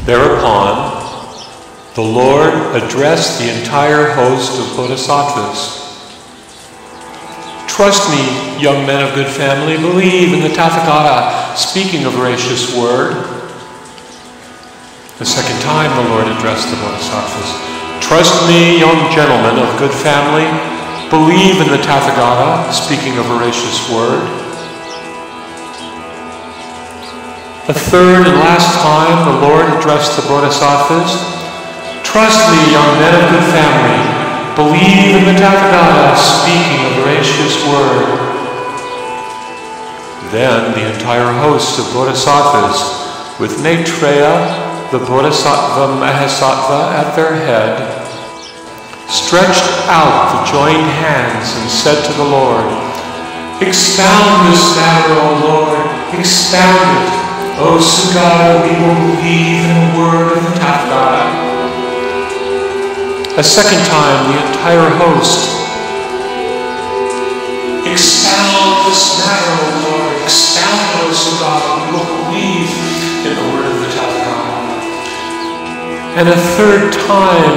Thereupon, the Lord addressed the entire host of Bodhisattvas. Trust me, young men of good family, believe in the Tathagata, speaking a veracious word. The second time the Lord addressed the Bodhisattvas. Trust me, young gentlemen of good family, believe in the Tathagata, speaking a veracious word. The third and last time the Lord addressed the Bodhisattvas. Trust me, young men of good family, believe in the Tathagata, speaking a veracious word. Then the entire host of Bodhisattvas, with Maitreya, the Bodhisattva Mahasattva at their head, stretched out the joined hands and said to the Lord, "Expound this matter, O Lord, expound it. O Sugata, we will believe in the word of the Tathagata." A second time, the entire host, "Expound this matter, O Lord, expound it, O Sugata, we will believe in the word of the Tathagata." And a third time,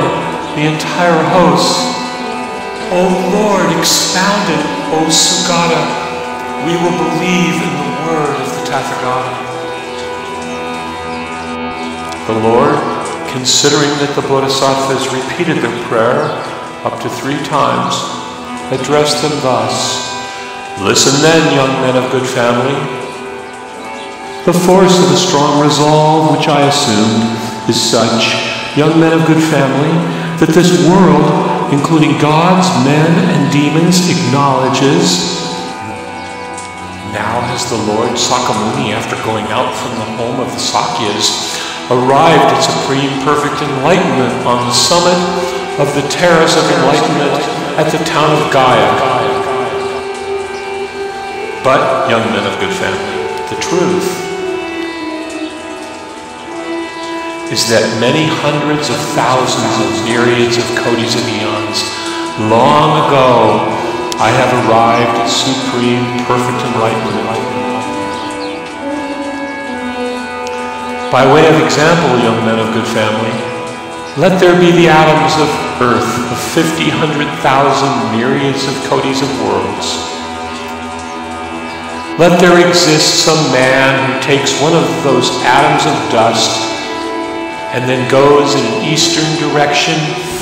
the entire host, "O Lord, expound it, O Sugata, we will believe in the word of the Tathagata." The Lord, considering that the Bodhisattvas repeated their prayer up to 3 times, addressed them thus, "Listen then, young men of good family. The force of a strong resolve which I assumed is such, young men of good family, that this world, including gods, men, and demons, acknowledges." Now has the Lord Sakyamuni, after going out from the home of the Sakyas, arrived at supreme perfect enlightenment on the summit of the terrace of enlightenment at the town of Gaya. But, young men of good family, the truth is that many hundreds of thousands of myriads of kotis of eons, long ago, I have arrived at supreme perfect enlightenment. By way of example, young men of good family, let there be the atoms of earth of 50,000 myriads of kotis of worlds. Let there exist some man who takes one of those atoms of dust and then goes in an eastern direction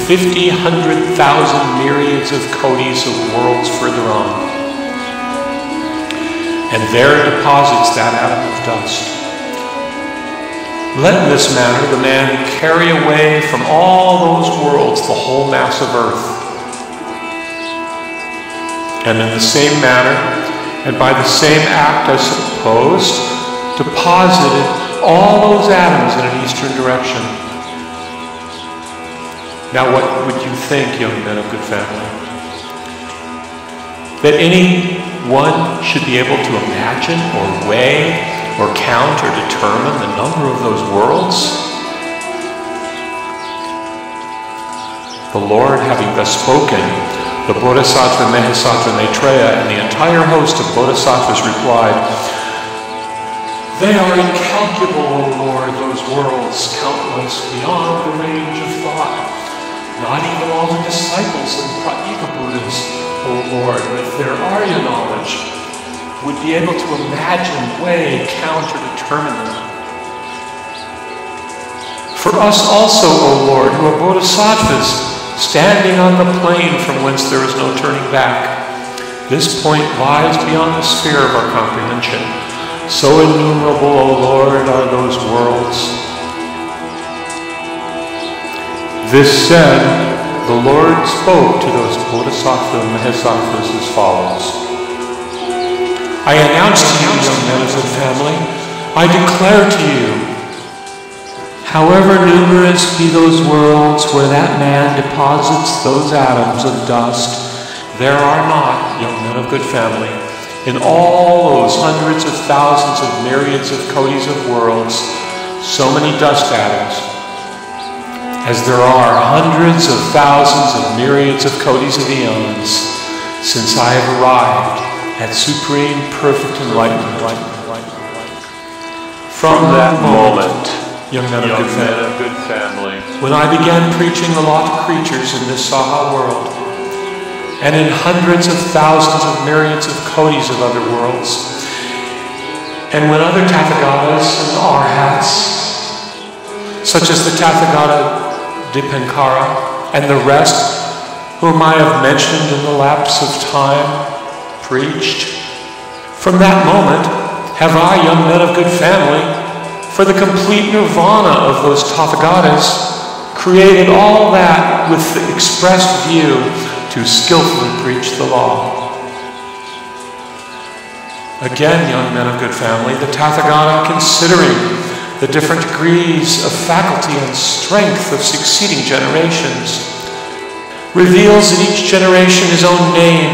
50,000 myriads of kotis of worlds further on, and there deposits that atom of dust. Let in this manner the man carry away from all those worlds the whole mass of earth. And in the same manner, and by the same act, I suppose, deposited all those atoms in an eastern direction. Now what would you think, young men of good family? That anyone should be able to imagine or weigh or count or determine the number of those worlds? The Lord, having thus spoken, the Bodhisattva Mahasattva Maitreya and the entire host of Bodhisattvas replied, "They are incalculable, O Lord, those worlds, countless, beyond the range of thought. Not even all the disciples and Pratyeka Buddhas, O Lord, with their Arya knowledge, would be able to imagine, weigh, count, or determine them. For us also, O Lord, who are Bodhisattvas, standing on the plane from whence there is no turning back, this point lies beyond the sphere of our comprehension. So innumerable, O Lord, are those worlds." This said, the Lord spoke to those Bodhisattva Mahasattvas as follows. "I announce to you, young men of good family, I declare to you, however numerous be those worlds where that man deposits those atoms of dust, there are not, young men of good family, in all those hundreds of thousands of myriads of kotis of worlds, so many dust atoms, as there are hundreds of thousands of myriads of kotis of eons, since I have arrived at supreme perfect enlightenment." From that moment, young men of good family, when I began preaching the law to creatures in this Saha world, and in hundreds of thousands of myriads of kotis of other worlds, and when other Tathagatas and Arhats, such as the Tathagata Dipankara and the rest whom I have mentioned in the lapse of time, preached, from that moment have I, young men of good family, for the complete nirvana of those Tathagatas, created all that with the expressed view to skillfully preach the law. Again, young men of good family, the Tathagata, considering the different degrees of faculty and strength of succeeding generations, reveals in each generation his own name,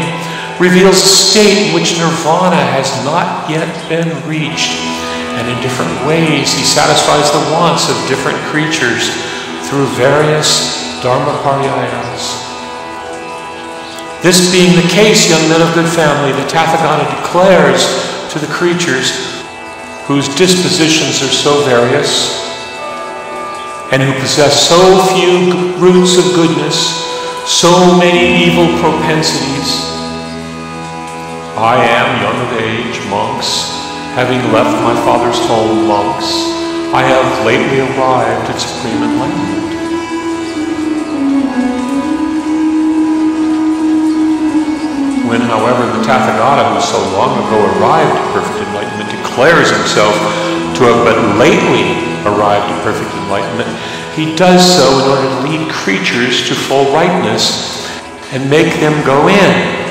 reveals a state in which nirvana has not yet been reached, and in different ways he satisfies the wants of different creatures through various dharmaparyayas. This being the case, young men of good family, the Tathagata declares to the creatures whose dispositions are so various and who possess so few roots of goodness, so many evil propensities. I am young of age, monks, having left my father's home, monks. I have lately arrived at supreme enlightenment. When, however, the Tathagata, who so long ago arrived at perfect enlightenment, declares himself to have but lately arrived at perfect enlightenment, he does so in order to lead creatures to full ripeness and make them go in.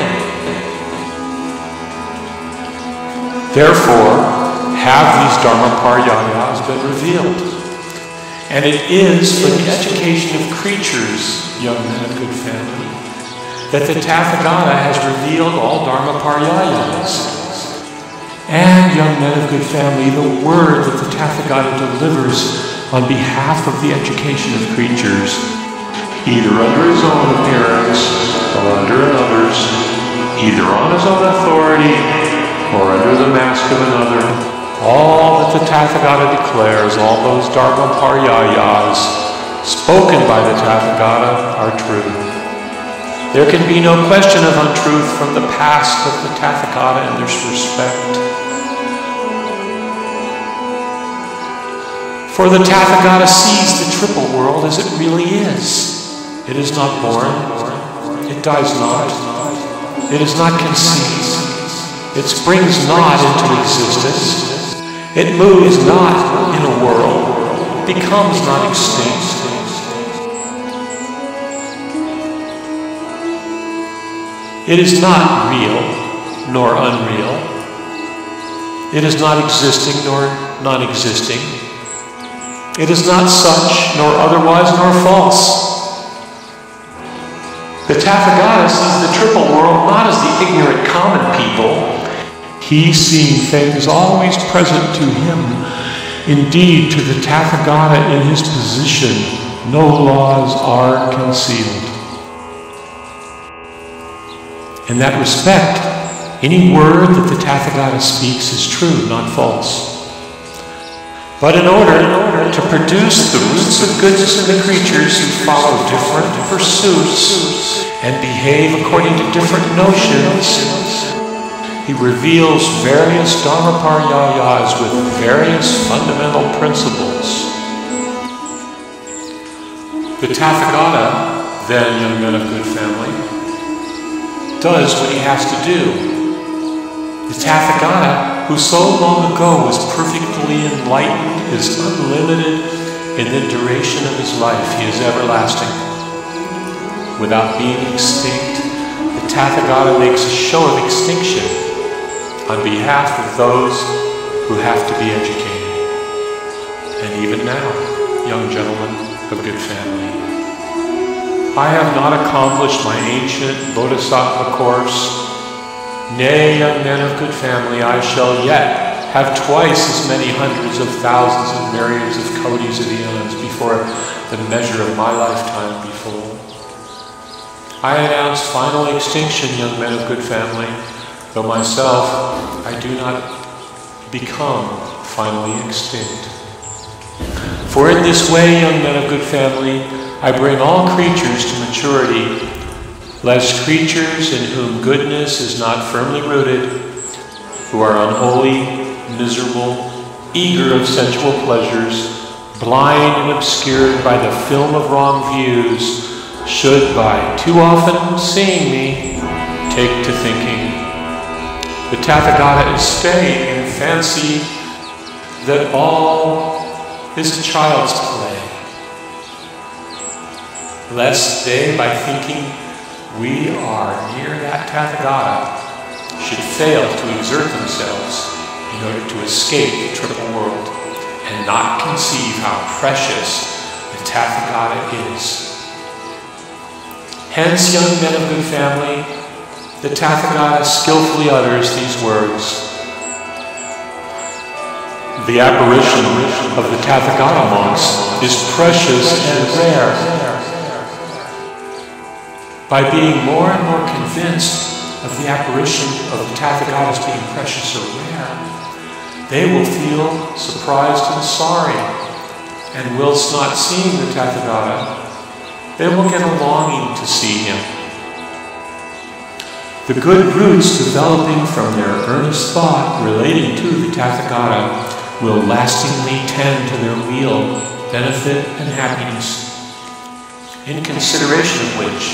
Therefore, have these dharmaparyayas been revealed. And it is for the education of creatures, young men of good family, that the Tathagata has revealed all dharmaparyayas. And, young men of good family, the word that the Tathagata delivers on behalf of the education of creatures, either under his own appearance or under another's, either on his own authority or under the mask of another, all that the Tathagata declares, all those dharmaparyayas spoken by the Tathagata are true. There can be no question of untruth from the past of the Tathagata in this respect. For the Tathagata sees the triple world as it really is. It is not born, it dies not, it is not conceived, it springs not into existence, it moves not in a world, becomes not extinct. It is not real nor unreal. It is not existing nor non-existing. It is not such nor otherwise nor false. The Tathagata sees the triple world not as the ignorant common people. He seeing things always present to him. Indeed, to the Tathagata in his position, no laws are concealed. In that respect, any word that the Tathagata speaks is true, not false. But in order to produce the roots of goodness in the creatures who follow different pursuits and behave according to different notions, he reveals various dharmaparyayas with various fundamental principles. The Tathagata, then, young men of good family, does what he has to do. The Tathagata, who so long ago was perfectly enlightened, is unlimited in the duration of his life. He is everlasting. Without being extinct, the Tathagata makes a show of extinction on behalf of those who have to be educated. And even now, young gentlemen of good family, I have not accomplished my ancient Bodhisattva course. Nay, young men of good family, I shall yet have twice as many hundreds of thousands and myriads of kotis of Æons before the measure of my lifetime be full. I announce final extinction, young men of good family, though myself I do not become finally extinct. For in this way, young men of good family, I bring all creatures to maturity, lest creatures in whom goodness is not firmly rooted, who are unholy, miserable, eager of sensual pleasures, blind and obscured by the film of wrong views, should by too often seeing me take to thinking. The Tathagata is staying in fancy that all is a child's play, lest they, by thinking we are near that Tathagata, should fail to exert themselves in order to escape the triple world and not conceive how precious the Tathagata is. Hence, young men of good family, the Tathagata skillfully utters these words. The apparition of the Tathagata monks is precious and rare. By being more and more convinced of the apparition of the Tathagata as being precious or rare, they will feel surprised and sorry, and whilst not seeing the Tathagata, they will get a longing to see him. The good roots developing from their earnest thought relating to the Tathagata will lastingly tend to their real benefit and happiness, in consideration of which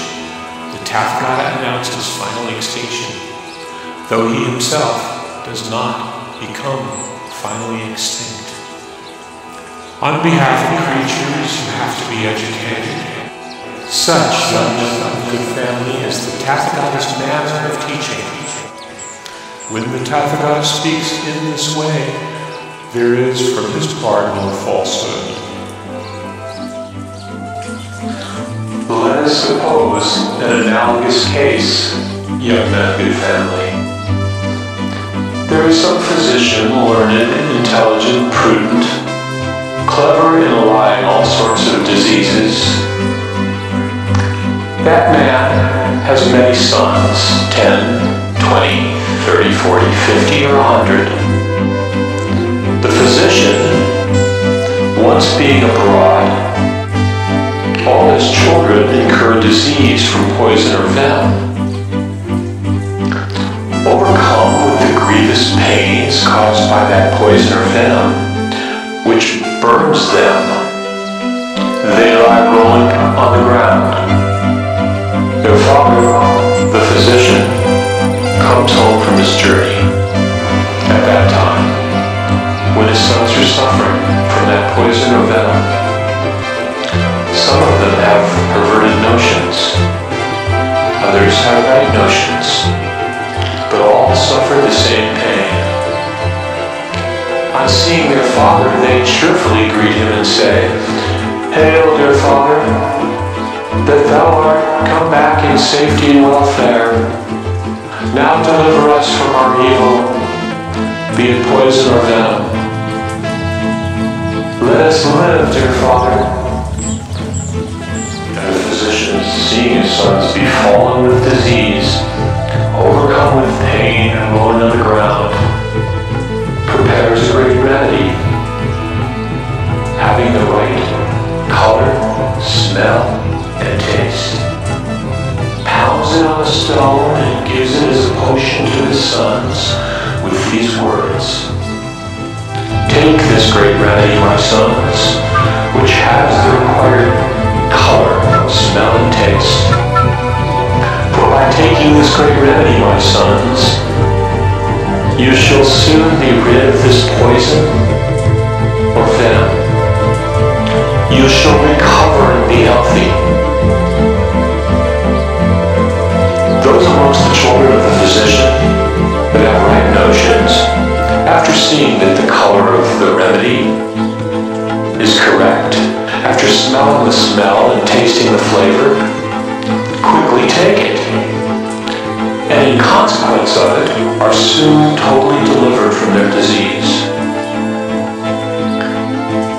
the Tathagata announced his final extinction, though he himself does not become finally extinct. On behalf of creatures who have to be educated, such, young men of good family, is the Tathagata's manner of teaching. When the Tathagata speaks in this way, there is from his part no falsehood. Let us suppose an analogous case, young men of good family. There is some physician, learned, intelligent, prudent, clever in allaying all sorts of diseases. That man has many sons, 10, 20, 30, 40, 50, or 100. The physician, once being abroad, all his children incur disease from poison or venom. Overcome with the grievous pains caused by that poison or venom, which burns them, they lie rolling on the ground. Their father, the physician, comes home from his journey. At that time, when his sons are suffering from that poison or venom, some of them have perverted notions, others have right notions, but all suffer the same pain. On seeing their father, they cheerfully greet him and say, "Hail, dear father, that thou art come back in safety and welfare. Now deliver us from our evil, be it poison or venom. Let us live, dear father." And the physician, seeing his sons be fallen with disease, overcome with pain and rolling on the ground, prepares a great remedy, having the right color, smell, and taste, pounds it on a stone and gives it as a potion to his sons with these words: "Take this great remedy, my sons, which has the required color, smell, and taste. For by taking this great remedy, my sons, you shall soon be rid of this poison or venom. You shall recover and be healthy." Those amongst the children of the physician that have right notions, after seeing that the color of the remedy is correct, after smelling the smell and tasting the flavor, quickly take it, and in consequence of it, are soon totally delivered from their disease.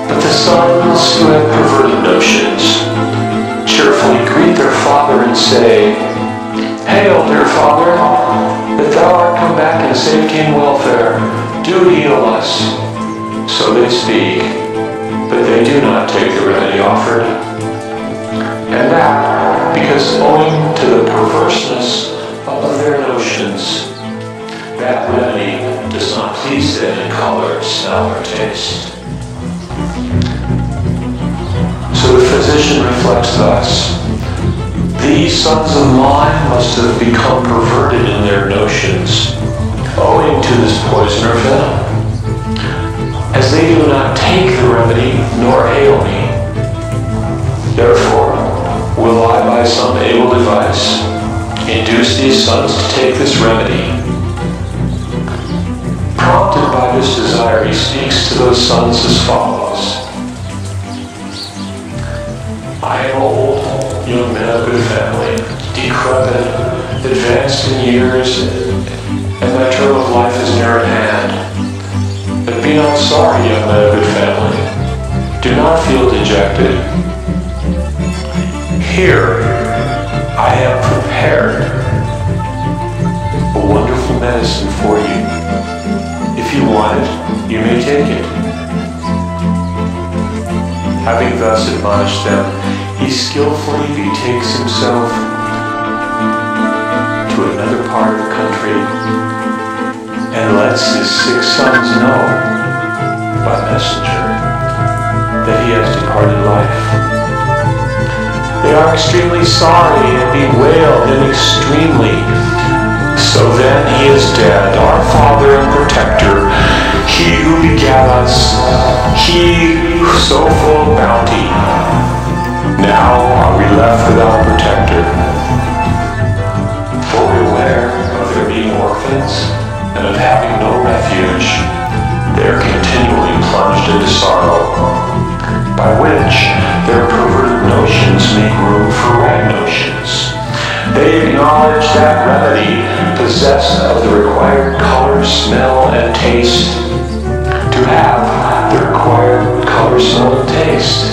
But the sons who have perverted notions cheerfully greet their father and say, "Hail, dear father, that thou art come back in safety and welfare. Do heal us." So they speak, but they do not take the remedy offered. And that because owing to the perverseness of their notions, that remedy does not please them in color, smell, or taste. So the physician reflects thus: these sons of mine must have become perverted in their notions, owing to this poison or venom, as they do not take the remedy nor ail me. Therefore, will I by some able device induce these sons to take this remedy. Prompted by this desire, he speaks to those sons as follows: I am old, young men of good family, decrepit, advanced in years, and my term of life is near at hand. But be not sorry, young men of good family. Do not feel dejected. Here, I have prepared a wonderful medicine for you. If you want it, you may take it. Having thus admonished them, he skillfully betakes himself to another part of the country and lets his 6 sons know by messenger that he has departed life. They are extremely sorry and bewail him extremely. So then he is dead, our Father and Protector, he who begat us, he so full of bounty. Now are we left without protector. For beware of their being orphans and of having no refuge. They are continually plunged into sorrow, by which their perverted notions make room for right notions. They acknowledge that remedy possessed of the required color, smell, and taste to have the required color, smell, and taste,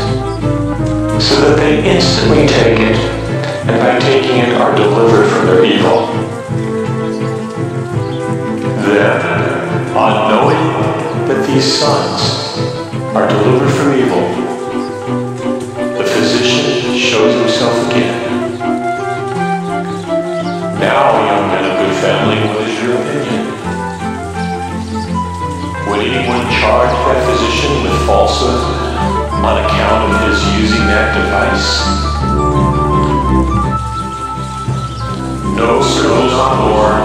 so that they instantly take it, and by taking it are delivered from their evil. Then, on knowing that these sons are delivered from evil, the physician shows himself again. Now, young men of good family, what is your opinion? Would anyone charge that physician with falsehood on account of his using that device? No, certainly not, Lord.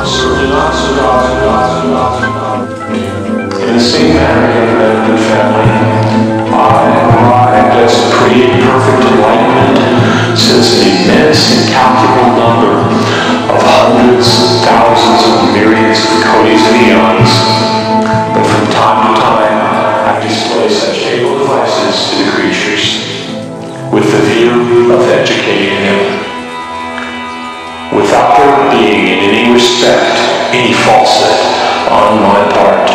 Certainly not, Sir God. In the same manner, young men of good family, I arrived as to create perfect enlightenment, since an immense, incalculable number of hundreds, thousands, and myriads of kotis and Æons. But from time to time, I display such able devices to the creatures, with the view of educating them, without there being in any respect any falsehood on my part.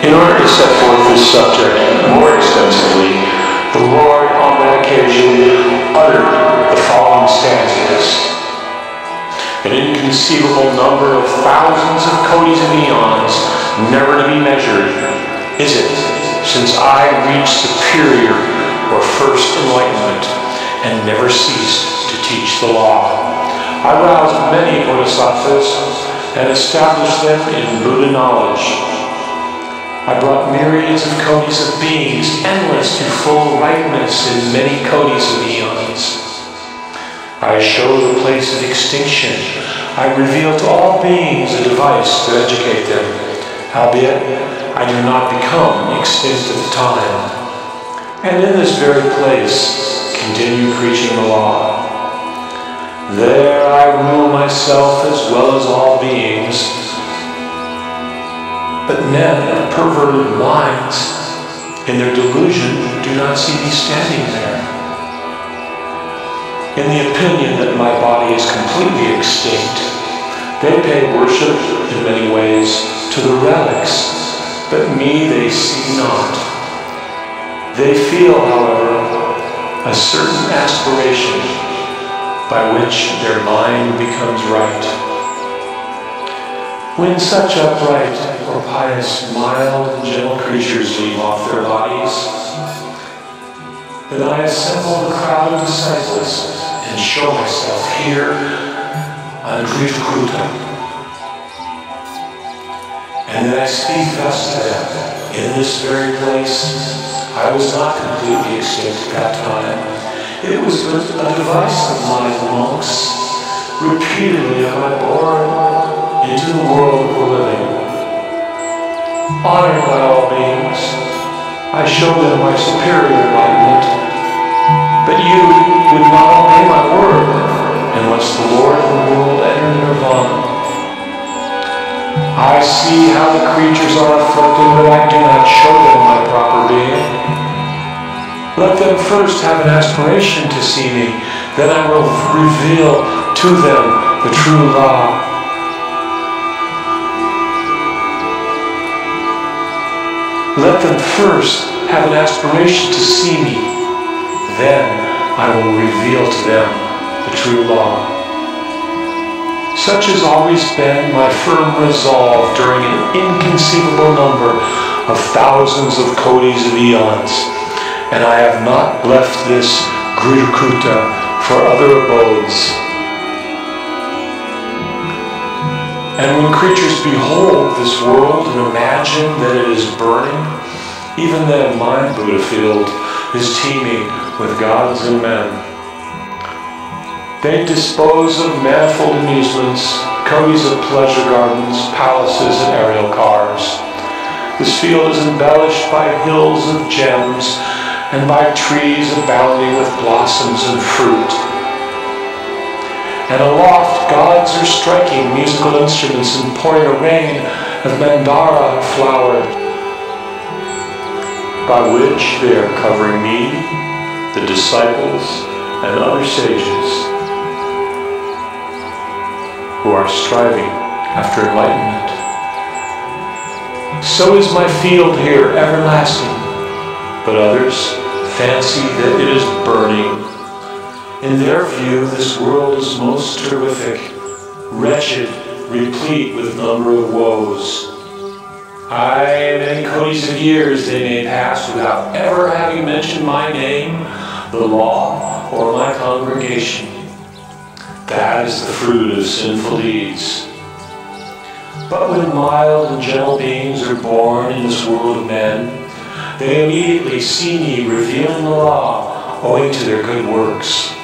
In order to set forth this subject more extensively, the Lord on that occasion uttered the following stanzas. An inconceivable number of thousands of kotis and Æons, never to be measured, is it, since I reached superior or first enlightenment, and never ceased to teach the law. I roused many Bodhisattvas and established them in Buddha knowledge. I brought myriads of kotis of beings, endless to full ripeness in many kotis of Æons. I show the place of extinction. I reveal to all beings a device to educate them, howbeit I do not become extinct at the time. And in this very place, continue preaching the law. There I rule myself as well as all beings. But men of perverted minds, in their delusion, do not see me standing there. In the opinion that my body is completely extinct, they pay worship in many ways to the relics, but me they see not. They feel, however, a certain aspiration by which their mind becomes right. When such upright or pious, mild and gentle creatures leave off their bodies, then I assemble the crowd of disciples and show myself here on Kritakuta. And then I speak thus to them, in this very place. I was not completely extinct at that time. It was but a device of mine, monks. Repeatedly am I born into the world of the living. Honored by all beings, I show them my superior enlightenment. But you would not obey my word unless the Lord of the world entered nirvana. I see how the creatures are afflicted, but I do not show them my proper being. Let them first have an aspiration to see me, then I will reveal to them the true law. Let them first have an aspiration to see me, then I will reveal to them the true law. Such has always been my firm resolve during an inconceivable number of thousands of kotis of Æons, and I have not left this Kritakuta for other abodes. And when creatures behold this world and imagine that it is burning, even then my Buddha field is teeming with gods and men. They dispose of manifold amusements, kotis of pleasure gardens, palaces, and aerial cars. This field is embellished by hills of gems and by trees abounding with blossoms and fruit. And aloft, gods are striking musical instruments and pouring a rain of mandara flower, by which they are covering me, the disciples, and other sages who are striving after enlightenment. So is my field here everlasting, but others fancy that it is burning. In their view, this world is most terrific, wretched, replete with number of woes. Aye, many kotis of years they may pass without ever having mentioned my name, the law, or my congregation. That is the fruit of sinful deeds. But when mild and gentle beings are born in this world of men, they immediately see me revealing the law owing to their good works.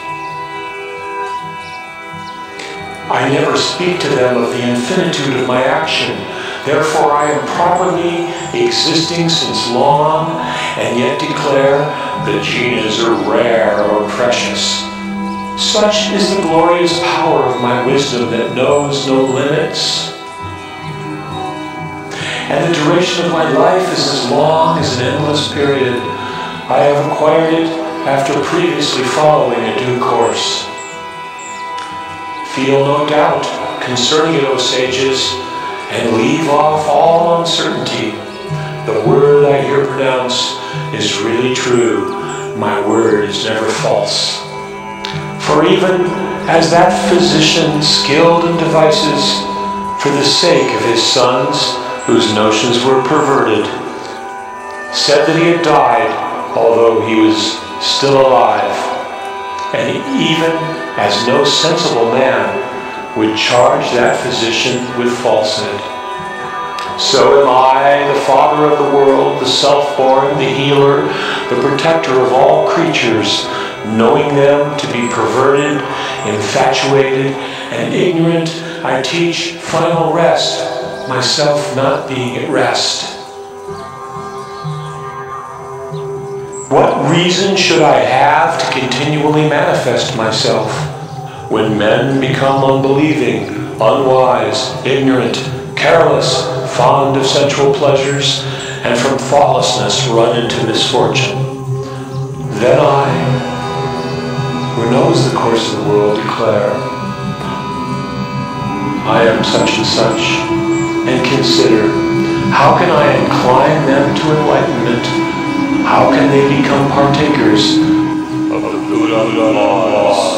I never speak to them of the infinitude of my action. Therefore I am properly existing since long, and yet declare that jinas are rare or precious. Such is the glorious power of my wisdom that knows no limits. And the duration of my life is as long as an endless period. I have acquired it after previously following a due course. Feel no doubt concerning it, O sages, and leave off all uncertainty. The word I here pronounce is really true. My word is never false. For even as that physician skilled in devices for the sake of his sons whose notions were perverted, said that he had died although he was still alive, and even as no sensible man would charge that physician with falsehood, so am I, the Father of the world, the self-born, the healer, the protector of all creatures, knowing them to be perverted, infatuated, and ignorant. I teach final rest, myself not being at rest. What reason should I have to continually manifest myself when men become unbelieving, unwise, ignorant, careless, fond of sensual pleasures, and from thoughtlessness run into misfortune? Then I, who knows the course of the world, declare, I am such and such, and consider, how can I incline them to enlightenment? How can they become partakers of the Buddha laws?